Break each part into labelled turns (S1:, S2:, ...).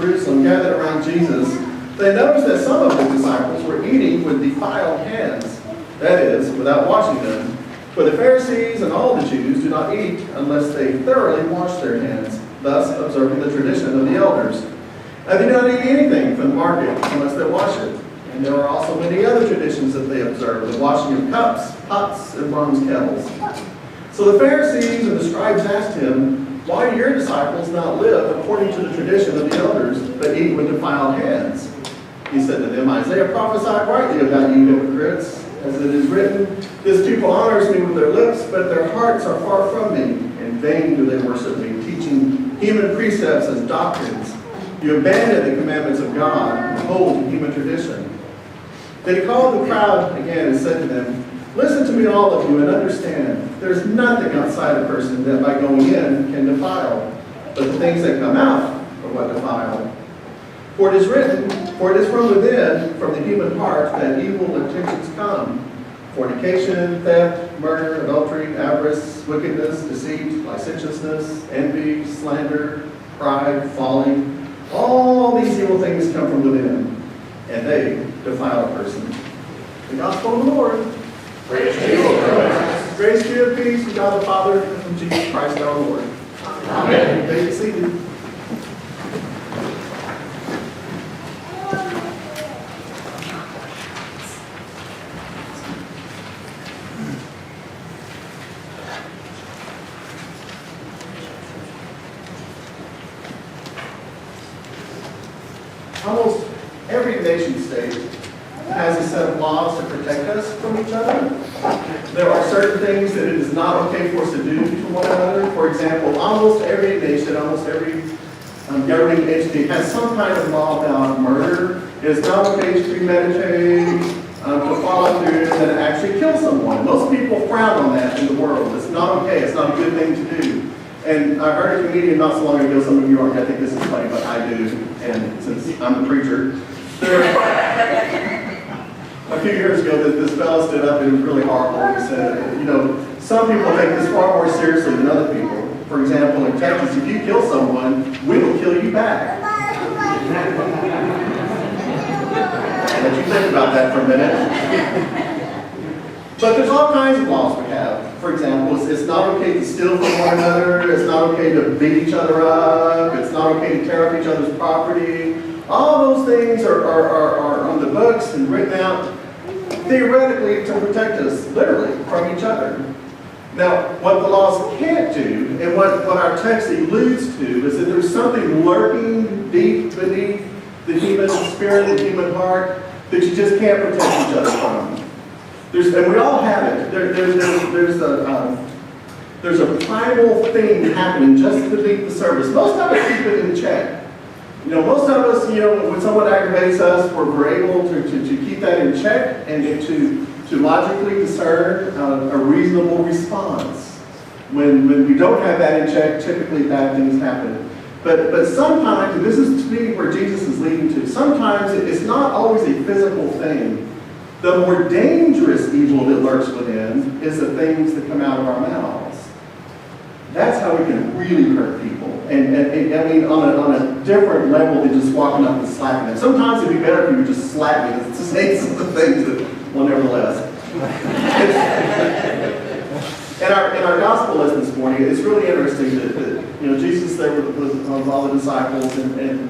S1: Jerusalem gathered around Jesus, they noticed that some of the disciples were eating with defiled hands, that is, without washing them. For the Pharisees and all the Jews do not eat unless they thoroughly wash their hands, thus observing the tradition of the elders. And they do not eat anything from the market unless they wash it. And there are also many other traditions that they observe, the washing of cups, pots, and bronze kettles. So the Pharisees and the scribes asked him, "Why do your disciples not live according to the tradition of the elders, but eat with defiled hands?" He said to them, "Isaiah prophesied rightly about you hypocrites, as it is written, 'This people honors me with their lips, but their hearts are far from me. In vain do they worship me, teaching human precepts as doctrines. You abandon the commandments of God and hold to human tradition.'" Then he called the crowd again and said to them, "Listen to me, all of you, and understand. There's nothing outside a person that by going in can defile, but the things that come out are what defile. For it is written, for it is from within, from the human heart, that evil intentions come. Fornication, theft, murder, adultery, avarice, wickedness, deceit, licentiousness, envy, slander, pride, folly. All these evil things come from within, and they defile a person." The gospel of the Lord.
S2: Praise to you, O Christ.
S1: Grace to you and peace from God the Father and from Jesus Christ our Lord.
S2: Amen.
S1: You may be seated. Almost every nation state has a set of laws to protect us from each other. There are certain things that it is not okay for us to do to one another. For example, almost every nation, almost every governing entity has some kind of law about murder. It is not okay to premeditate, to follow through, and then actually kill someone. Most people frown on that in the world. It's not okay. It's not a good thing to do. And I heard a comedian not so long ago, some of you aren't going to think this is funny, but I do. And since I'm the preacher, a few years ago, this fellow stood up and it was really horrible. He said, some people take this far more seriously than other people. For example, in Texas, if you kill someone, we will kill you back. Let you think about that for a minute. But there's all kinds of laws we have. For example, it's not okay to steal from one another. It's not okay to beat each other up. It's not okay to tear up each other's property. All those things are on the books and written out theoretically to protect us, literally, from each other. Now, what the laws can't do, and what our text alludes to, is that there's something lurking deep beneath the human spirit, the human heart, that you just can't protect each other from. And we all have it. There's a primal thing happening just beneath the surface. Most of us keep it in check. Most of us, when someone aggravates us, we're able to keep that in check and to logically discern a reasonable response. When we don't have that in check, typically bad things happen. But sometimes, and this is to me where Jesus is leading to, sometimes it's not always a physical thing. The more dangerous evil that lurks within is the things that come out of our mouths. That's how we can really hurt people. And I mean, on a different level than just walking up and slapping them. Sometimes it'd be better if you would just slap me to say some of the things that, well, nevertheless. In our gospel lesson this morning, it's really interesting that Jesus there with all the disciples, and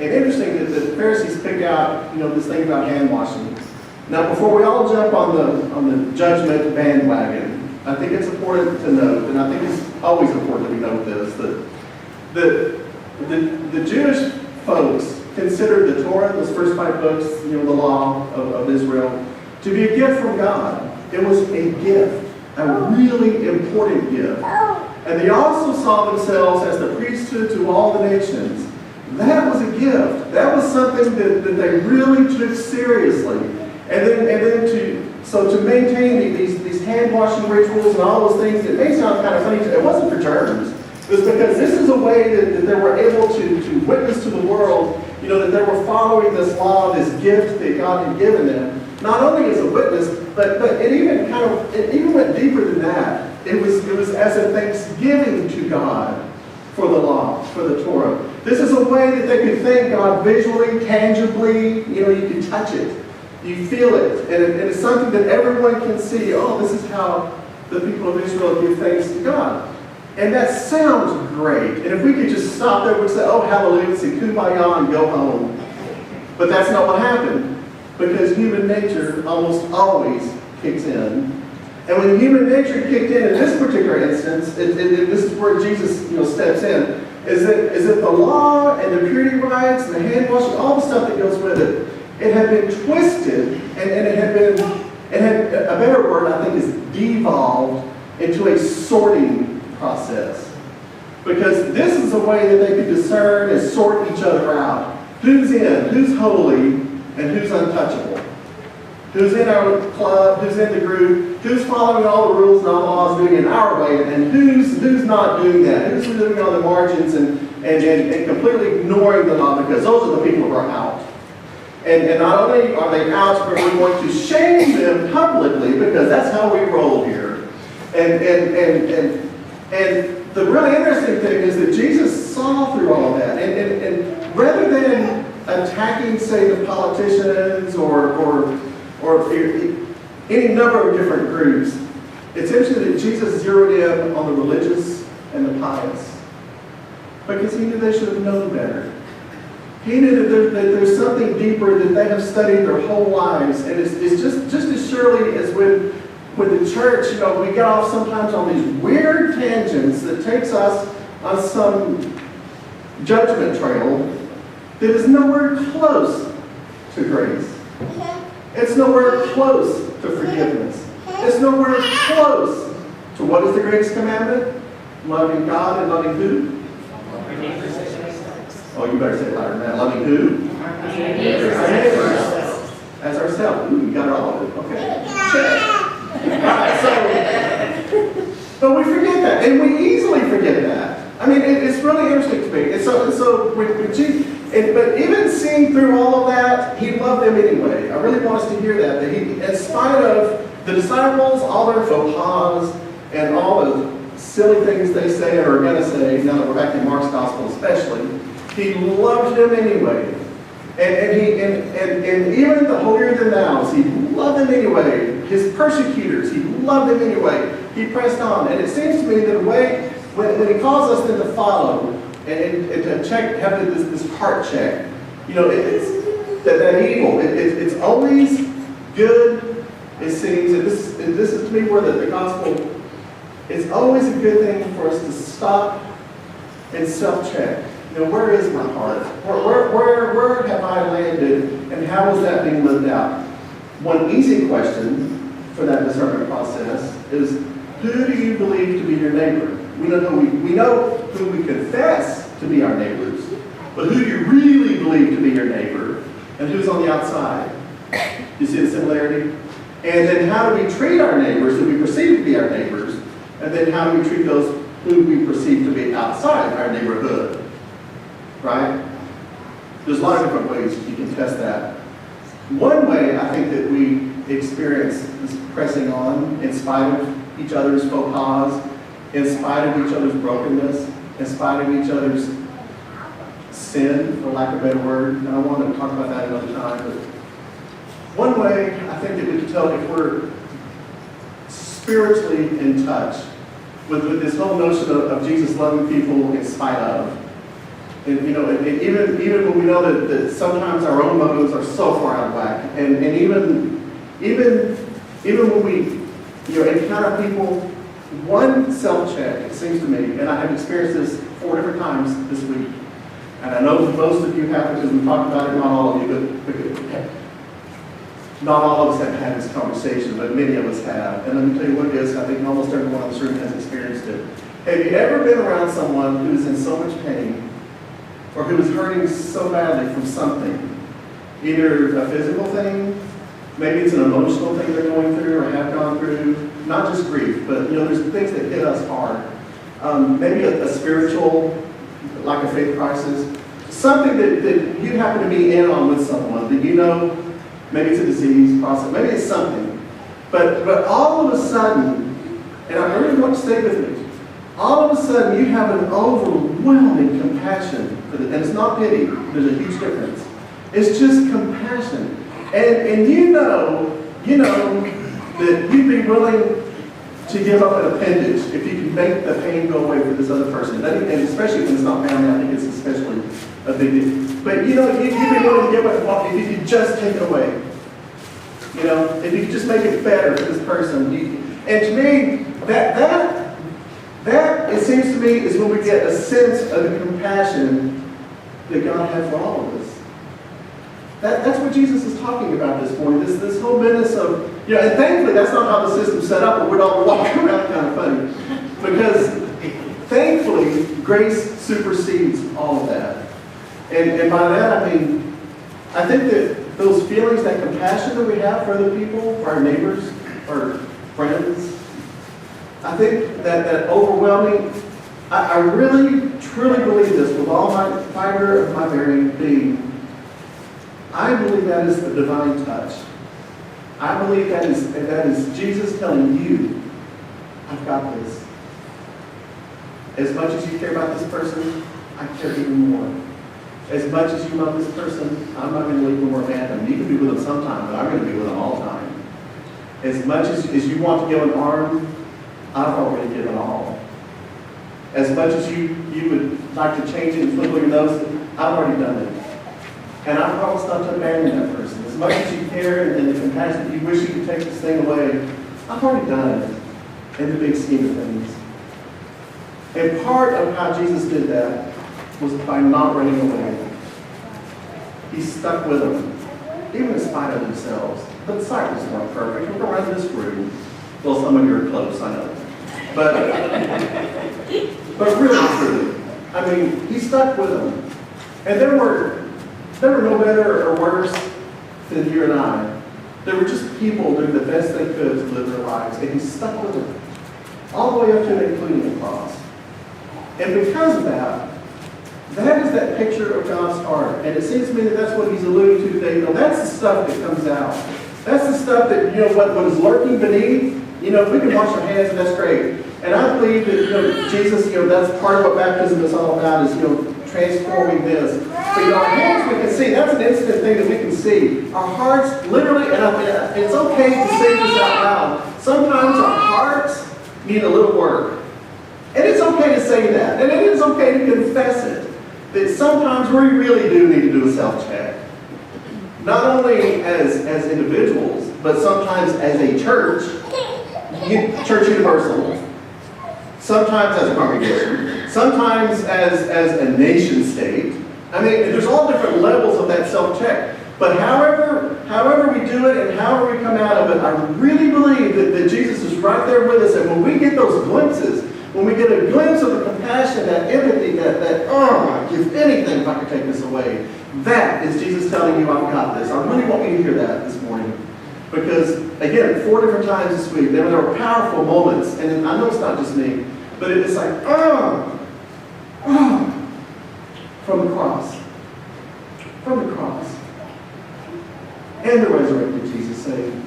S1: interesting that the Pharisees pick out this thing about hand washing. Now, before we all jump on the judgment bandwagon, I think it's important to note, and I think it's always important that we note this, that the Jewish folks considered the Torah, those first 5 books, the law of Israel, to be a gift from God. It was a gift, a really important gift. And they also saw themselves as the priesthood to all the nations. That was a gift. That was something that they really took seriously. And then to maintain these hand washing rituals and all those things, it may sound kind of funny. It wasn't for germs. It was because this is a way that they were able to witness to the world, that they were following this law, this gift that God had given them. Not only as a witness, but it even went deeper than that. It was as a thanksgiving to God for the law, for the Torah. This is a way that they could thank God visually, tangibly. You can touch it. You feel it. And it's something that everyone can see. Oh, this is how the people of Israel give thanks to God. And that sounds great. And if we could just stop there, we'd say, oh, hallelujah, say kumbaya and go home. But that's not what happened. Because human nature almost always kicks in. And when human nature kicked in this particular instance, this is where Jesus steps in, is that the law and the purity rites and the hand washing, all the stuff that goes with it, it had been twisted, and it had a better word, I think, is devolved into a sorting process. Because this is a way that they could discern and sort each other out. Who's in, who's holy, and who's untouchable. Who's in our club, who's in the group, who's following all the rules and all the laws, doing it our way, and who's not doing that, who's living on the margins and completely ignoring the law, because those are the people who are out. And not only are they out, but we're going to shame them publicly, because that's how we roll here. And the really interesting thing is that Jesus saw through all of that. And rather than attacking, say, the politicians or any number of different groups, it's interesting that Jesus zeroed in on the religious and the pious. Because he knew they should have known better. He knew that there's something deeper that they have studied their whole lives. And it's just as surely as when the church, we get off sometimes on these weird tangents that takes us on some judgment trail that is nowhere close to grace. It's nowhere close to forgiveness. It's nowhere close to what is the greatest commandment? Loving God and loving who? Oh, you better say it louder than that. Loving who? Our neighbors. As ourselves. Ooh, you got all of it. Okay. Check. All right, but we forget that. And we easily forget that. I mean, it's really interesting to me. And so with Jesus, but even seeing through all of that, he loved them anyway. I really want us to hear that he, in spite of the disciples, all their faux pas, and all the silly things they say or are going to say, now that we're back in Mark's gospel especially, he loved them anyway. And even the holier-than-thous, he loved them anyway. His persecutors, he loved them anyway. He pressed on. And it seems to me that the way, when he calls us then to follow, and to check, have this heart check, it's that evil. It's always good, it seems, and this is to me where the gospel is always a good thing for us to stop and self-check. Where is my heart? Where have I landed, and how is that being lived out? One easy question for that discernment process is, who do you believe to be your neighbor? We know who we confess to be our neighbors, but who do you really believe to be your neighbor, and who's on the outside? You see the similarity? And then how do we treat our neighbors who we perceive to be our neighbors, and then how do we treat those who we perceive to be outside our neighborhood? Right? There's a lot of different ways you can test that. One way I think that we experience this pressing on in spite of each other's faux pas, in spite of each other's brokenness, in spite of each other's sin, for lack of a better word. And I want to talk about that another time. But one way I think that we can tell if we're spiritually in touch with this whole notion of Jesus loving people in spite of. And even when we know that sometimes our own motives are so far out of whack, and even when we encounter people, one self-check, it seems to me, and I have experienced this 4 different times this week, and I know most of you have because we talked about it, not all of you, but not all of us have had this conversation, but many of us have. And let me tell you what it is. I think almost everyone in this room has experienced it. Have you ever been around someone who's in so much pain, or who is hurting so badly from something? Either a physical thing, maybe it's an emotional thing they're going through or have gone through, not just grief, but there's things that hit us hard. Maybe a spiritual, like a faith crisis, something that you happen to be in on with someone that maybe it's a disease process, maybe it's something. But all of a sudden, and I really want to stay with me, all of a sudden you have an overwhelming compassion for them. And it's not pity. There's a huge difference. It's just compassion. And you know that you'd be willing to give up an appendage if you can make the pain go away for this other person. And especially when it's not family, I think it's especially a big deal. But you'd be willing to give up if you could just take it away. If you could just make it better for this person. And to me, that it seems to me is when we get a sense of the compassion that God has for all of us. That's what Jesus is talking about this morning. This whole menace of, and thankfully that's not how the system's set up, or we'd all walk around kind of funny. Because thankfully, grace supersedes all of that. And by that I mean, I think that those feelings, that compassion that we have for other people, for our neighbors, our friends, I think that overwhelming, I really, truly believe this with all my fiber of my very being. I believe that is the divine touch. I believe that is Jesus telling you, I've got this. As much as you care about this person, I care even more. As much as you love this person, I'm not going to leave them where I'm at them. You can be with them sometime, but I'm going to be with them all the time. As much as you want to give an arm, I've already given all. As much as you would like to change it and flip your nose, I've already done it. And I promise not to abandon that person. As much as you care and the compassion, you wish you could take this thing away, I've already done it in the big scheme of things. And part of how Jesus did that was by not running away. He stuck with them, even in spite of themselves. The disciples weren't perfect. Look around this room. Well, some of you are close, I know. But really, truly, I mean, he stuck with them. And they were no better or worse than you and I. They were just people doing the best they could to live their lives. And he stuck with them. All the way up to and including the cross. And because of that is that picture of God's heart. And it seems to me that that's what he's alluding to today. That's the stuff that comes out. That's the stuff that, what is lurking beneath. If we can wash our hands, and that's great. And I believe that, Jesus, that's part of what baptism is all about, is, transforming this. But our hands we can see, that's an instant thing that we can see. Our hearts, literally, and it's okay to say this out loud. Sometimes our hearts need a little work. And it's okay to say that. And it is okay to confess it. That sometimes we really do need to do a self-check. Not only as individuals, but sometimes as a church universal, sometimes as a congregation, sometimes as a nation state. I mean, there's all different levels of that self-check. But however we do it and however we come out of it, I really believe that Jesus is right there with us. And when we get those glimpses, when we get a glimpse of the compassion, that empathy, I'd give anything if I could take this away. That is Jesus telling you, I've got this. I really want you to hear that this morning. Because, again, 4 different times this week, there were powerful moments. And I know it's not just me, but it's like, from the cross. From the cross. And the resurrected Jesus saying,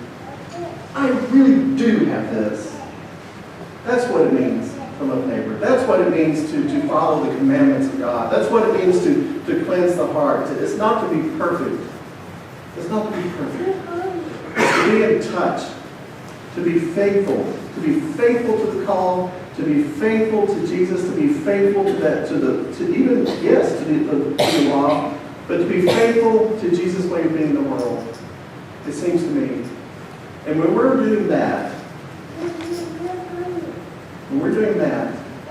S1: I really do have this. That's what it means to love neighbor. That's what it means to follow the commandments of God. That's what it means to cleanse the heart. It's not to be perfect. It's not to be perfect. It's to be in touch. To be faithful. To be faithful to the call. To be faithful to Jesus. To be faithful to the law. But to be faithful to Jesus' way of being in the world. It seems to me. And when we're doing that,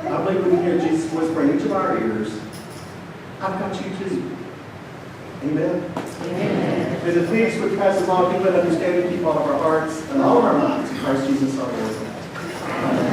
S1: I believe we can hear Jesus whisper in each of our ears, I've got you too. Amen? Amen. May the peace which passes all human understanding keep all of our hearts and all of our minds in Christ Jesus our Lord. Amen.